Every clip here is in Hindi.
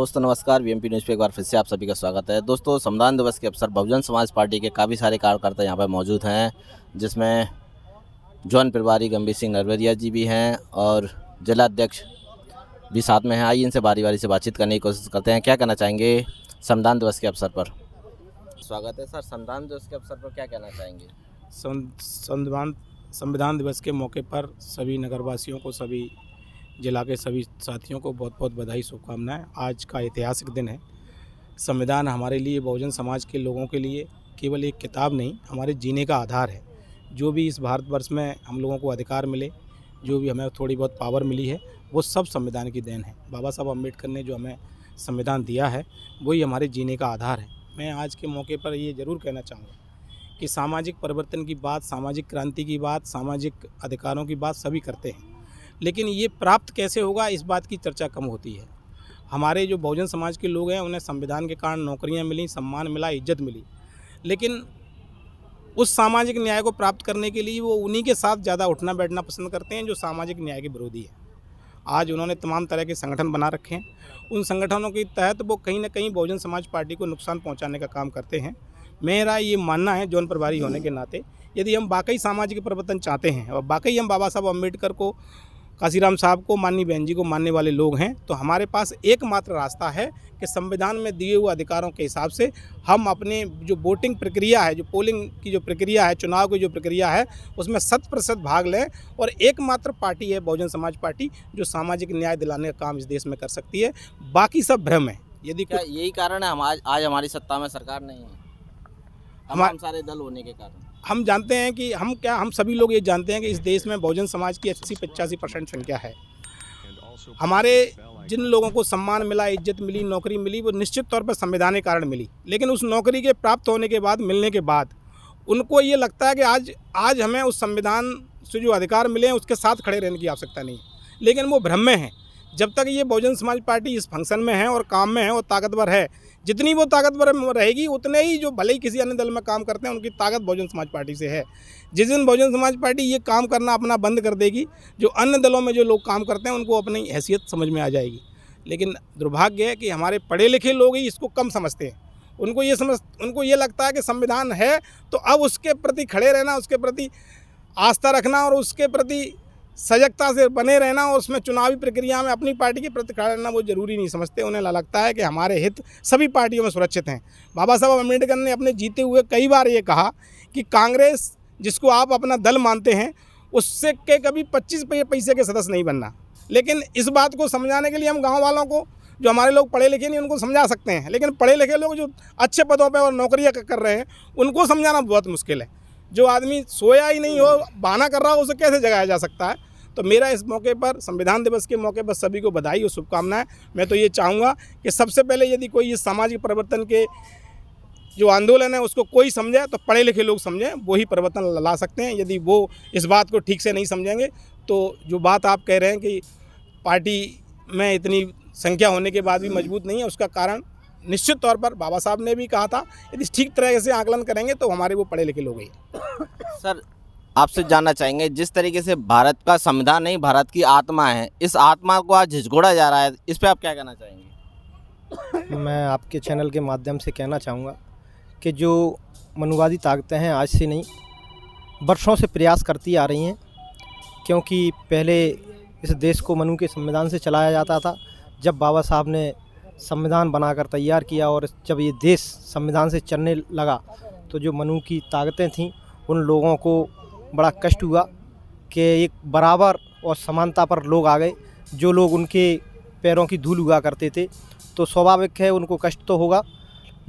दोस्तों नमस्कार, वीएमपी न्यूज़ पे एक बार फिर से आप सभी का स्वागत है। दोस्तों, संविधान दिवस के अवसर बहुजन समाज पार्टी के काफ़ी सारे कार्यकर्ता यहाँ पर मौजूद हैं, जिसमें जौन प्रभारी गंभीर सिंह नरवरिया जी भी हैं और जिला अध्यक्ष भी साथ में हैं। आइए इनसे बारी बारी से बातचीत करने की कोशिश करते हैं। क्या कहना चाहेंगे संविधान दिवस के अवसर पर? स्वागत है सर। संविधान दिवस के अवसर पर क्या कहना चाहेंगे? संविधान दिवस के मौके पर सभी नगरवासियों को, सभी जिला के सभी साथियों को बहुत बहुत बधाई, शुभकामनाएं। आज का ऐतिहासिक दिन है। संविधान हमारे लिए, बहुजन समाज के लोगों के लिए केवल एक किताब नहीं, हमारे जीने का आधार है। जो भी इस भारतवर्ष में हम लोगों को अधिकार मिले, जो भी हमें थोड़ी बहुत पावर मिली है, वो सब संविधान की देन है। बाबा साहब अम्बेडकर ने जो हमें संविधान दिया है, वही हमारे जीने का आधार है। मैं आज के मौके पर ये ज़रूर कहना चाहूँगा कि सामाजिक परिवर्तन की बात, सामाजिक क्रांति की बात, सामाजिक अधिकारों की बात सभी करते हैं, लेकिन ये प्राप्त कैसे होगा, इस बात की चर्चा कम होती है। हमारे जो बहुजन समाज के लोग हैं, उन्हें संविधान के कारण नौकरियां मिली, सम्मान मिला, इज्जत मिली, लेकिन उस सामाजिक न्याय को प्राप्त करने के लिए वो उन्हीं के साथ ज़्यादा उठना बैठना पसंद करते हैं जो सामाजिक न्याय के विरोधी है। आज उन्होंने तमाम तरह के संगठन बना रखे हैं। उन संगठनों के तहत वो कहीं ना कहीं बहुजन समाज पार्टी को नुकसान पहुँचाने का काम करते हैं। मेरा ये मानना है, जौन प्रभारी होने के नाते, यदि हम वाकई सामाजिक परिवर्तन चाहते हैं और वाकई हम बाबा साहब अम्बेडकर को, काशीराम साहब को, माननीय बहन जी को मानने वाले लोग हैं, तो हमारे पास एकमात्र रास्ता है कि संविधान में दिए हुए अधिकारों के हिसाब से हम अपने जो वोटिंग प्रक्रिया है, जो पोलिंग की जो प्रक्रिया है, चुनाव की जो प्रक्रिया है, उसमें 100% भाग लें। और एकमात्र पार्टी है बहुजन समाज पार्टी जो सामाजिक न्याय दिलाने का काम इस देश में कर सकती है। बाकी सब भ्रम है। यदि क्या यही कारण है हम आज हमारी सत्ता में सरकार नहीं है, हमारे सारे दल होने के कारण? हम जानते हैं कि हम सभी लोग ये जानते हैं कि इस देश में बहुजन समाज की 80-85% संख्या है। हमारे जिन लोगों को सम्मान मिला, इज्जत मिली, नौकरी मिली, वो निश्चित तौर पर संविधान के कारण मिली। लेकिन उस नौकरी के प्राप्त होने के बाद, मिलने के बाद, उनको ये लगता है कि आज हमें उस संविधान से जो अधिकार मिले हैं उसके साथ खड़े रहने की आवश्यकता नहीं है। लेकिन वो भ्रम में है। जब तक ये बहुजन समाज पार्टी इस फंक्शन में है और काम में है और ताकतवर है, जितनी वो ताकतवर रहेगी, उतने ही जो भले ही किसी अन्य दल में काम करते हैं, उनकी ताकत बहुजन समाज पार्टी से है। जिस दिन बहुजन समाज पार्टी ये काम करना अपना बंद कर देगी, जो अन्य दलों में जो लोग काम करते हैं उनको अपनी हैसियत समझ में आ जाएगी। लेकिन दुर्भाग्य है कि हमारे पढ़े लिखे लोग ही इसको कम समझते हैं। उनको ये लगता है कि संविधान है तो अब उसके प्रति खड़े रहना, उसके प्रति आस्था रखना और उसके प्रति सजगता से बने रहना और उसमें चुनावी प्रक्रिया में अपनी पार्टी के प्रति खड़ा रहना वो ज़रूरी नहीं समझते। उन्हें लगता है कि हमारे हित सभी पार्टियों में सुरक्षित हैं। बाबा साहब अम्बेडकर ने अपने जीते हुए कई बार ये कहा कि कांग्रेस, जिसको आप अपना दल मानते हैं, उससे के कभी 25 पैसे के सदस्य नहीं बनना। लेकिन इस बात को समझाने के लिए हम गाँव वालों को, जो हमारे लोग पढ़े लिखे नहीं, उनको समझा सकते हैं, लेकिन पढ़े लिखे लोग जो अच्छे पदों पर और नौकरियाँ कर रहे हैं, उनको समझाना बहुत मुश्किल है। जो आदमी सोया ही नहीं हो, बहाना कर रहा हो, उसे कैसे जगाया जा सकता है? तो मेरा इस मौके पर, संविधान दिवस के मौके पर, सभी को बधाई और शुभकामनाएं। मैं तो ये चाहूँगा कि सबसे पहले यदि कोई इस सामाजिक परिवर्तन के जो आंदोलन है उसको कोई समझे, तो पढ़े लिखे लोग समझें, वो ही परिवर्तन ला सकते हैं। यदि वो इस बात को ठीक से नहीं समझेंगे, तो जो बात आप कह रहे हैं कि पार्टी में इतनी संख्या होने के बाद भी मजबूत नहीं है, उसका कारण निश्चित तौर पर बाबा साहब ने भी कहा था, यदि ठीक तरह से आकलन करेंगे तो हमारे वो पढ़े लिखे लोग ही। सर, आपसे जानना चाहेंगे, जिस तरीके से भारत का संविधान नहीं, भारत की आत्मा है, इस आत्मा को आज झिझकोड़ा जा रहा है, इस पे आप क्या कहना चाहेंगे? मैं आपके चैनल के माध्यम से कहना चाहूँगा कि जो मनुवादी ताकतें हैं, आज से नहीं, वर्षों से प्रयास करती आ रही हैं। क्योंकि पहले इस देश को मनु के संविधान से चलाया जाता था। जब बाबा साहब ने संविधान बनाकर तैयार किया और जब ये देश संविधान से चलने लगा, तो जो मनु की ताकतें थीं, उन लोगों को बड़ा कष्ट हुआ कि एक बराबर और समानता पर लोग आ गए। जो लोग उनके पैरों की धूल हुआ करते थे, तो स्वाभाविक है उनको कष्ट तो होगा।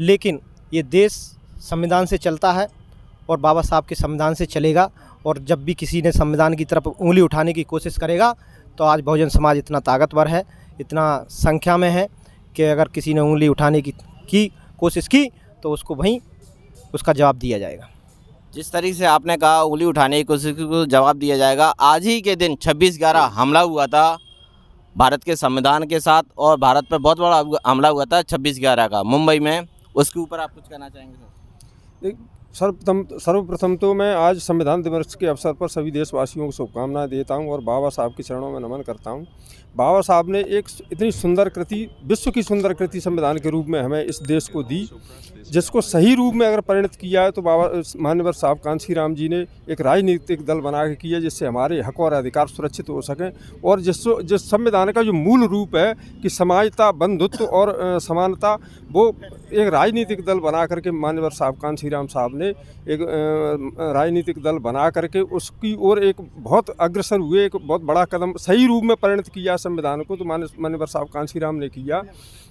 लेकिन ये देश संविधान से चलता है और बाबा साहब के संविधान से चलेगा। और जब भी किसी ने संविधान की तरफ उंगली उठाने की कोशिश करेगा, तो आज बहुजन समाज इतना ताकतवर है, इतना संख्या में है कि अगर किसी ने उंगली उठाने की कोशिश की, तो उसको वहीं उसका जवाब दिया जाएगा। जिस तरीके से आपने कहा उंगली उठाने की कोशिश को जवाब दिया जाएगा, आज ही के दिन 26/11 हमला हुआ था भारत के संविधान के साथ, और भारत पर बहुत बड़ा हमला हुआ था 26/11 का मुंबई में। उसके ऊपर आप कुछ कहना चाहेंगे सर? सर्वप्रथम तो मैं आज संविधान दिवस के अवसर पर सभी देशवासियों को शुभकामनाएं देता हूं और बाबा साहब के चरणों में नमन करता हूं। बाबा साहब ने एक इतनी सुंदर कृति, विश्व की सुंदर कृति संविधान के रूप में हमें इस देश को दी, जिसको सही रूप में अगर परिणत किया है तो बाबा मान्यवर साहब कांशीराम जी ने एक राजनीतिक दल बना के किया, जिससे हमारे हक और अधिकार सुरक्षित हो सकें और जिस संविधान का जो मूल रूप है कि समानता, बंधुत्व और समानता, वो एक राजनीतिक दल बना करके मान्यवर साहब कांशीराम साहब ने एक राजनीतिक दल बना करके उसकी ओर एक बहुत अग्रसर हुए, एक बहुत बड़ा कदम सही रूप में परिणत किया संविधान को, तो मान्यवर साहब कांशीराम ने किया,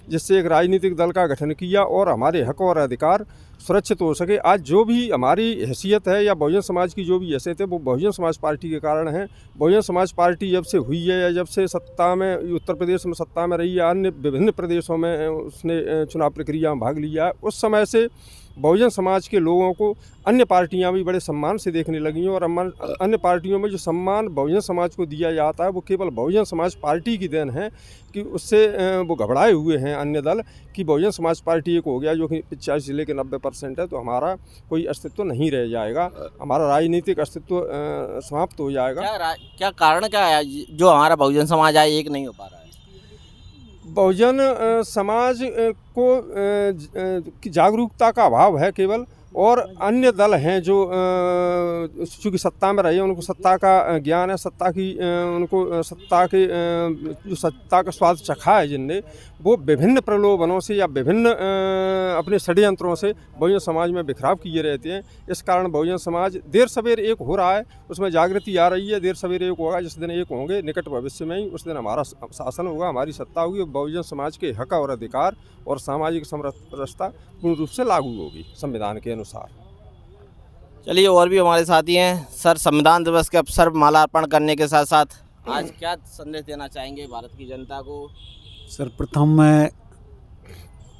जिससे एक राजनीतिक दल का गठन किया और हमारे हक और अधिकार सुरक्षित हो सके। आज जो भी हमारी हैसियत है या बहुजन समाज की जो भी हैसियत है वो बहुजन समाज पार्टी के कारण है। बहुजन समाज पार्टी जब से हुई है या जब से सत्ता में, उत्तर प्रदेश में सत्ता में रही है, अन्य विभिन्न प्रदेशों में उसने चुनाव प्रक्रिया में भाग लिया है, उस समय से बहुजन समाज के लोगों को अन्य पार्टियां भी बड़े सम्मान से देखने लगी हैं और अन्य पार्टियों में जो सम्मान बहुजन समाज को दिया जाता है वो केवल बहुजन समाज पार्टी की देन है कि उससे वो घबराए हुए हैं अन्य दल कि बहुजन समाज पार्टी एक हो गया जो कि 85 से लेकर 90% है तो हमारा कोई अस्तित्व नहीं रह जाएगा, हमारा राजनीतिक अस्तित्व समाप्त हो जाएगा। क्या कारण क्या है जो हमारा बहुजन समाज आज एक नहीं हो पा रहा है? बहुजन समाज को की जागरूकता का अभाव है केवल, और अन्य दल हैं जो चूँकि सत्ता में रहे, उनको सत्ता का ज्ञान है, उनको सत्ता के जो सत्ता का स्वाद चखा है जिनने, वो विभिन्न प्रलोभनों से या विभिन्न अपने षड्यंत्रों से बहुजन समाज में बिखराव किए रहते हैं। इस कारण बहुजन समाज देर सवेर एक हो रहा है, उसमें जागृति आ रही है, देर सवेर एक होगा, जिस दिन एक होंगे निकट भविष्य में ही, उस दिन हमारा शासन होगा, हमारी सत्ता होगी, बहुजन समाज के हक और अधिकार और सामाजिक समरसता पूर्ण रूप से लागू होगी संविधान के अनुसार। चलिए, और भी हमारे साथी हैं। सर, संविधान दिवस के अवसर पर माल्यार्पण करने के साथ साथ आज क्या संदेश देना चाहेंगे भारत की जनता को? सर्वप्रथम मैं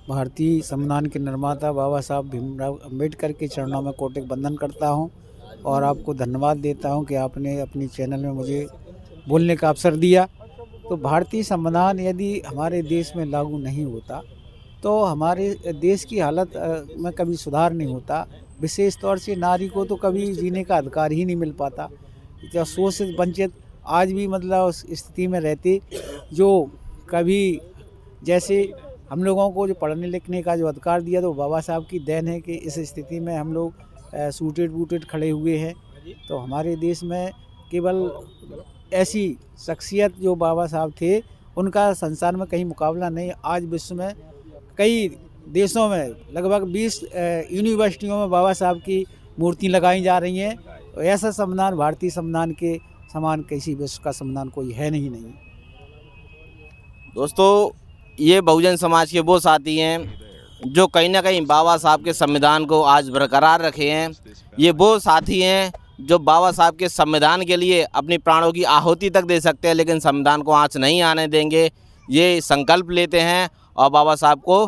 भारतीय संविधान के निर्माता बाबा साहब भीमराव अम्बेडकर के चरणों में कोटिक वंदन करता हूं और आपको धन्यवाद देता हूं कि आपने अपनी चैनल में मुझे बोलने का अवसर दिया। तो भारतीय संविधान यदि हमारे देश में लागू नहीं होता तो हमारे देश की हालत में कभी सुधार नहीं होता। विशेष तौर से नारी को तो कभी जीने का अधिकार ही नहीं मिल पाता। जो शोषित वंचित आज भी मतलब उस स्थिति में रहते, जो कभी जैसे हम लोगों को जो पढ़ने लिखने का जो अधिकार दिया तो बाबा साहब की देन है कि इस स्थिति में हम लोग सूटेड बूटेड खड़े हुए हैं। तो हमारे देश में केवल ऐसी शख्सियत जो बाबा साहब थे उनका संसार में कहीं मुकाबला नहीं। आज विश्व में कई देशों में लगभग 20 यूनिवर्सिटियों में बाबा साहब की मूर्ति लगाई जा रही हैं। तो ऐसा संविधान भारतीय संविधान के समान किसी विश्व का संविधान कोई है नहीं। दोस्तों, ये बहुजन समाज के वो साथी हैं जो कहीं ना कहीं बाबा साहब के संविधान को आज बरकरार रखे हैं। ये वो साथी हैं जो बाबा साहब के संविधान के लिए अपनी प्राणों की आहुति तक दे सकते हैं, लेकिन संविधान को आँच नहीं आने देंगे, ये संकल्प लेते हैं और बाबा साहब को